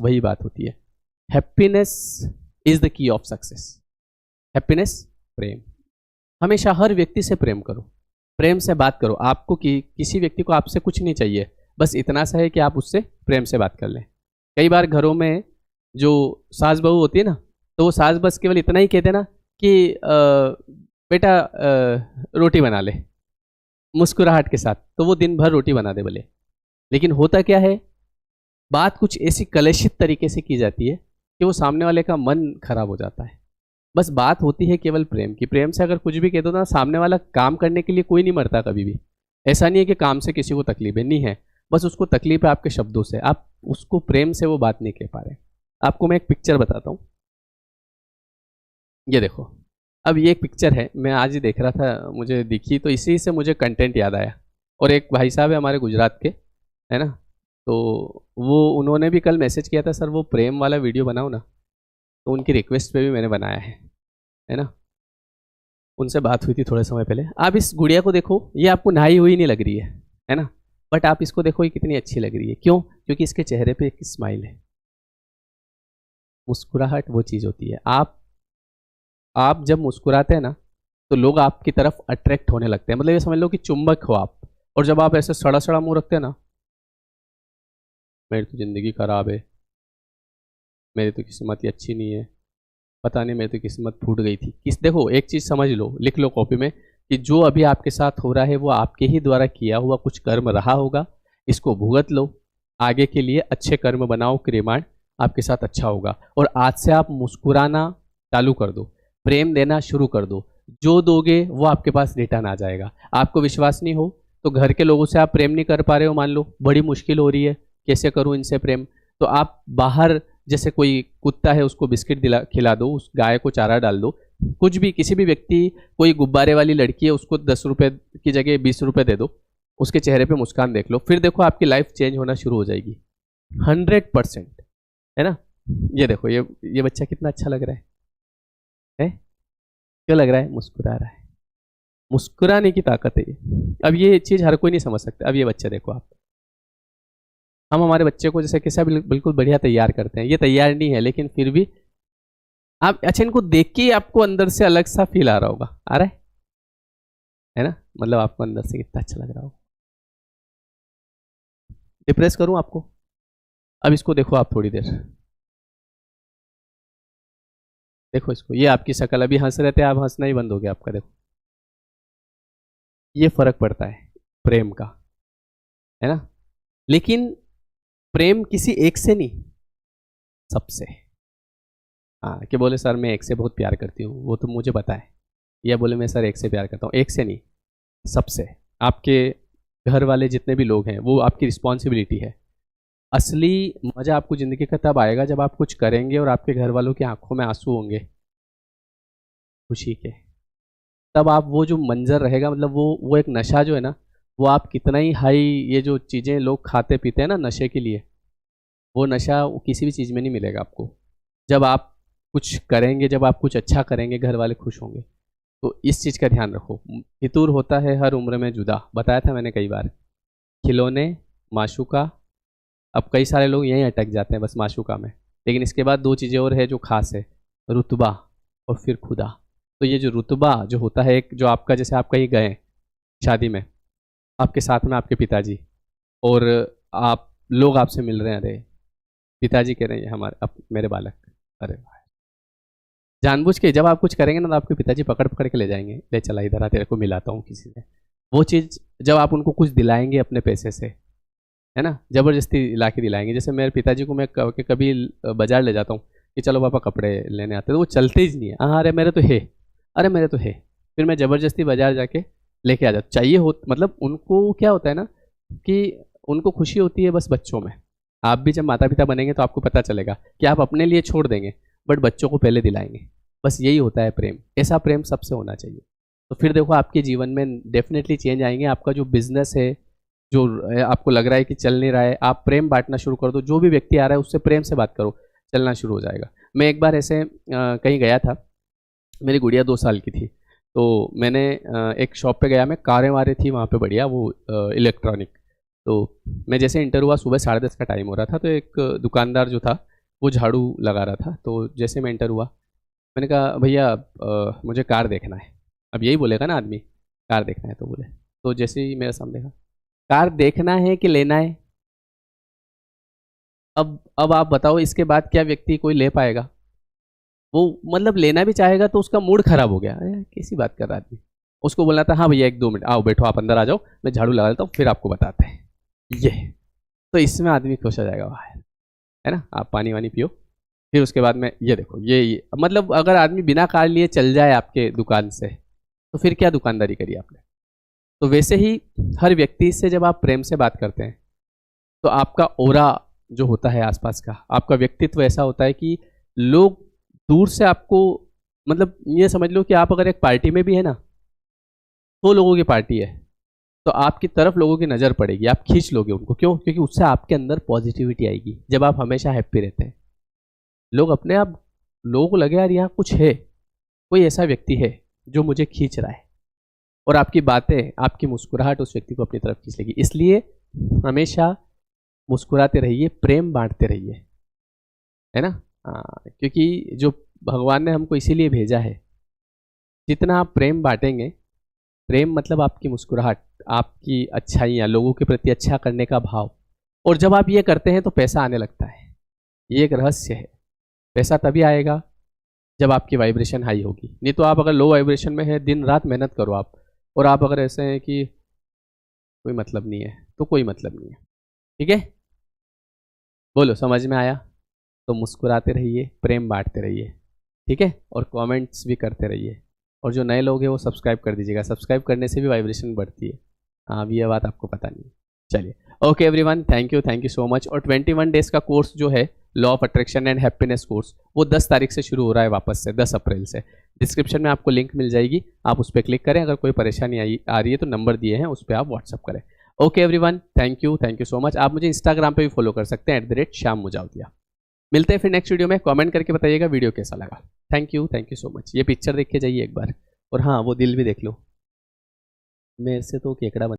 वही बात होती है। Happiness is the key of success. Happiness, प्रेम। हमेशा हर व्यक्ति से प्रेम करो, प्रेम से बात करो। आपको किसी व्यक्ति को आपसे कुछ नहीं चाहिए, बस इतना सा है कि आप उससे प्रेम से बात कर लें। कई बार घरों में जो सास बहू होती है ना, तो वो सास बस केवल इतना ही कहते ना कि बेटा रोटी बना ले, मुस्कुराहट के साथ, तो वो दिन भर रोटी बना दे बोले। लेकिन होता क्या है, बात कुछ ऐसी कलुषित तरीके से की जाती है कि वो सामने वाले का मन खराब हो जाता है। बस बात होती है केवल प्रेम की। प्रेम से अगर कुछ भी कह दो ना, सामने वाला काम करने के लिए कोई नहीं मरता कभी भी। ऐसा नहीं है कि काम से किसी को तकलीफ है, नहीं है, बस उसको तकलीफ है आपके शब्दों से। आप उसको प्रेम से वो बात नहीं कह पा रहे। आपको मैं एक पिक्चर बताता हूँ, ये देखो। अब ये एक पिक्चर है, मैं आज ही देख रहा था, मुझे दिखी तो इसी से मुझे कंटेंट याद आया। और एक भाई साहब है हमारे गुजरात के, है ना, तो वो उन्होंने भी कल मैसेज किया था, सर वो प्रेम वाला वीडियो बनाओ ना, तो उनकी रिक्वेस्ट पे भी मैंने बनाया है ना। उनसे बात हुई थी थोड़े समय पहले। आप इस गुड़िया को देखो, ये आपको नहाई हुई नहीं लग रही है ना, बट आप इसको देखो, ये कितनी अच्छी लग रही है। क्यों? क्योंकि इसके चेहरे पे एक स्माइल है। मुस्कुराहट वो चीज़ होती है। आप जब मुस्कुराते हैं ना, तो लोग आपकी तरफ अट्रैक्ट होने लगते हैं। मतलब ये समझ लो कि चुंबक हो आप। और जब आप ऐसे सड़ा सड़ा मुंह रखते हैं ना, मेरी तो ज़िंदगी खराब है, मेरी तो किस्मत ही अच्छी नहीं है, पता नहीं मेरी तो किस्मत फूट गई थी। देखो एक चीज़ समझ लो, लिख लो कॉपी में, कि जो अभी आपके साथ हो रहा है वो आपके ही द्वारा किया हुआ कुछ कर्म रहा होगा। इसको भुगत लो, आगे के लिए अच्छे कर्म बनाओ, क्रियमाण आपके साथ अच्छा होगा। और आज से आप मुस्कुराना चालू कर दो, प्रेम देना शुरू कर दो। जो दोगे वो आपके पास रिटर्न आ जाएगा। आपको विश्वास नहीं हो तो घर के लोगों से आप प्रेम नहीं कर पा रहे हो, मान लो बड़ी मुश्किल हो रही है, कैसे करूं इनसे प्रेम, तो आप बाहर जैसे कोई कुत्ता है उसको बिस्किट खिला दो, उस गाय को चारा डाल दो, कुछ भी, किसी भी व्यक्ति, कोई गुब्बारे वाली लड़की है उसको 10 रुपये की जगह 20 रुपये दे दो, उसके चेहरे पे मुस्कान देख लो, फिर देखो आपकी लाइफ चेंज होना शुरू हो जाएगी 100%, है ना। ये देखो, ये बच्चा कितना अच्छा लग रहा है? क्यों लग रहा है? मुस्कुरा रहा है। मुस्कुराने की ताकत है ये। अब ये चीज़ हर कोई नहीं समझ सकता। अब ये बच्चा देखो आप, हम हमारे बच्चे को जैसे कैसा बिल्कुल बढ़िया तैयार करते हैं, ये तैयार नहीं है लेकिन फिर भी आप, अच्छा, इनको देख के ही आपको अंदर से अलग सा फील आ रहा होगा, आ रहा है ना, मतलब आपको अंदर से कितना अच्छा लग रहा होगा। डिप्रेस करूं आपको? अब इसको देखो आप थोड़ी देर, देखो इसको, ये आपकी शक्ल, अभी हंस रहे थे आप, हंसना ही बंद हो गया आपका। देखो ये फर्क पड़ता है प्रेम का, है ना। लेकिन प्रेम किसी एक से नहीं, सबसे। हाँ, कि बोले सर मैं एक से बहुत प्यार करती हूँ, वो तो मुझे पता है, या बोले मैं सर एक से प्यार करता हूँ, एक से नहीं, सबसे। आपके घर वाले जितने भी लोग हैं वो आपकी रिस्पॉन्सिबिलिटी है। असली मजा आपको ज़िंदगी का तब आएगा जब आप कुछ करेंगे और आपके घर वालों की आंखों में आंसू होंगे खुशी के। तब आप वो जो मंजर रहेगा, मतलब वो एक नशा जो है ना, वो आप कितना ही हाई, ये जो चीज़ें लोग खाते पीते हैं ना नशे के लिए, वो नशा किसी भी चीज़ में नहीं मिलेगा आपको। जब आप कुछ करेंगे, जब आप कुछ अच्छा करेंगे, घर वाले खुश होंगे। तो इस चीज़ का ध्यान रखो। फितूर होता है हर उम्र में जुदा, बताया था मैंने कई बार। खिलौने, माशूका, अब कई सारे लोग यहीं अटक जाते हैं बस माशूका में। लेकिन इसके बाद दो चीज़ें और है जो खास है, रुतबा और फिर खुदा। तो ये जो रुतबा जो होता है, एक जो आपका, जैसे आप कहीं गए शादी में, आपके साथ में आपके पिताजी, और आप लोग आपसे मिल रहे हैं, अरे पिताजी कह रहे हैं हमारे, अब मेरे बालक, अरे जानबूझ के जब आप कुछ करेंगे ना, तो आपके पिताजी पकड़ पकड़ के ले जाएंगे, ले चला इधर आ, तेरे को मिलाता हूँ किसी से। वो चीज़ जब आप उनको कुछ दिलाएंगे अपने पैसे से, है ना, ज़बरदस्ती ला के दिलाएंगे। जैसे मेरे पिताजी को मैं कभी बाजार ले जाता हूँ कि चलो पापा कपड़े लेने आते, तो वो चलते ही नहीं है, हाँ अरे मेरे तो है, अरे मेरे तो है, फिर मैं ज़बरदस्ती बाजार जाके लेके आ जाता। चाहिए हो, मतलब उनको क्या होता है ना कि उनको खुशी होती है बस बच्चों में। आप भी जब माता पिता बनेंगे तो आपको पता चलेगा कि आप अपने लिए छोड़ देंगे बट बच्चों को पहले दिलाएंगे। बस यही होता है प्रेम, ऐसा प्रेम सबसे होना चाहिए। तो फिर देखो आपके जीवन में डेफिनेटली चेंज आएंगे। आपका जो बिजनेस है, जो आपको लग रहा है कि चल नहीं रहा है, आप प्रेम बांटना शुरू कर दो। जो भी व्यक्ति आ रहा है उससे प्रेम से बात करो, चलना शुरू हो जाएगा। मैं एक बार ऐसे कहीं गया था, मेरी गुड़िया 2 साल की थी, तो मैंने एक शॉप पे गया, मैं, कारें वारें थी वहाँ पे बढ़िया, वो इलेक्ट्रॉनिक। तो मैं जैसे इंटर हुआ, सुबह 10:30 का टाइम हो रहा था, तो एक दुकानदार जो था वो झाड़ू लगा रहा था। तो जैसे मैं इंटर हुआ, मैंने कहा भैया मुझे कार देखना है। अब यही बोलेगा ना आदमी, कार देखना है तो बोले। तो जैसे ही मेरे सामने देखा, कार देखना है कि लेना है? अब आप बताओ, इसके बाद क्या व्यक्ति कोई ले पाएगा? वो मतलब लेना भी चाहेगा तो उसका मूड खराब हो गया। कैसी बात कर रहा आदमी। उसको बोलना था हाँ भैया 1-2 मिनट आओ, बैठो आप अंदर आ जाओ, मैं झाड़ू लगा देता हूँ, फिर आपको बताते हैं ये। तो इसमें आदमी खुश हो जाएगा बाहर, है ना। आप पानी वानी पियो, फिर उसके बाद में ये देखो ये मतलब अगर आदमी बिना कार लिए चल जाए आपके दुकान से, तो फिर क्या दुकानदारी करी आपने। तो वैसे ही हर व्यक्ति से जब आप प्रेम से बात करते हैं, तो आपका ओरा जो होता है आसपास का, आपका व्यक्तित्व ऐसा होता है कि लोग दूर से आपको, मतलब ये समझ लो कि आप अगर एक पार्टी में भी है ना, 100 लोगों की पार्टी है, तो आपकी तरफ लोगों की नज़र पड़ेगी, आप खींच लोगे उनको। क्यों? क्योंकि उससे आपके अंदर पॉजिटिविटी आएगी। जब आप हमेशा हैप्पी रहते हैं, लोग अपने आप, लोगों को लगे यार यहाँ कुछ है, कोई ऐसा व्यक्ति है जो मुझे खींच रहा है, और आपकी बातें, आपकी मुस्कुराहट उस व्यक्ति को अपनी तरफ खींच लेगी। इसलिए हमेशा मुस्कुराते रहिए, प्रेम बांटते रहिए, है ना। हाँ, क्योंकि जो भगवान ने हमको इसीलिए भेजा है, जितना आप प्रेम बांटेंगे, प्रेम मतलब आपकी मुस्कुराहट, आपकी अच्छाइयाँ, लोगों के प्रति अच्छा करने का भाव, और जब आप ये करते हैं तो पैसा आने लगता है। ये एक रहस्य है। पैसा तभी आएगा जब आपकी वाइब्रेशन हाई होगी। नहीं तो आप अगर लो वाइब्रेशन में है, दिन रात मेहनत करो आप, और आप अगर ऐसे हैं कि कोई मतलब नहीं है, तो कोई मतलब नहीं है। ठीक है, बोलो समझ में आया? तो मुस्कुराते रहिए, प्रेम बांटते रहिए, ठीक है, और कमेंट्स भी करते रहिए। और जो नए लोग हैं वो सब्सक्राइब कर दीजिएगा, सब्सक्राइब करने से भी वाइब्रेशन बढ़ती है। हाँ, अभी ये बात आपको पता नहीं। चलिए, okay everyone, thank you so much. और 21 डेज का कोर्स जो है law of attraction and happiness course, वो 10 तारीख से शुरू हो रहा है, वापस से 10 अप्रैल से। डिस्क्रिप्शन में आपको लिंक मिल जाएगी, आप उस पर क्लिक करें। अगर कोई परेशानी आ रही है तो नंबर दिए हैं, उस पर आप व्हाट्सअप करें। Okay everyone, thank you so much. आप मुझे इंस्टाग्राम पे भी फॉलो कर सकते हैं, @श्याम मुजावदिया। मिलते हैं फिर नेक्स्ट वीडियो में। कमेंट करके बताइएगा वीडियो कैसा लगा। Thank you so much. ये पिक्चर देख के जाइए एक बार, और हाँ वो दिल भी देख लो। मेरे से तो केकड़ा बन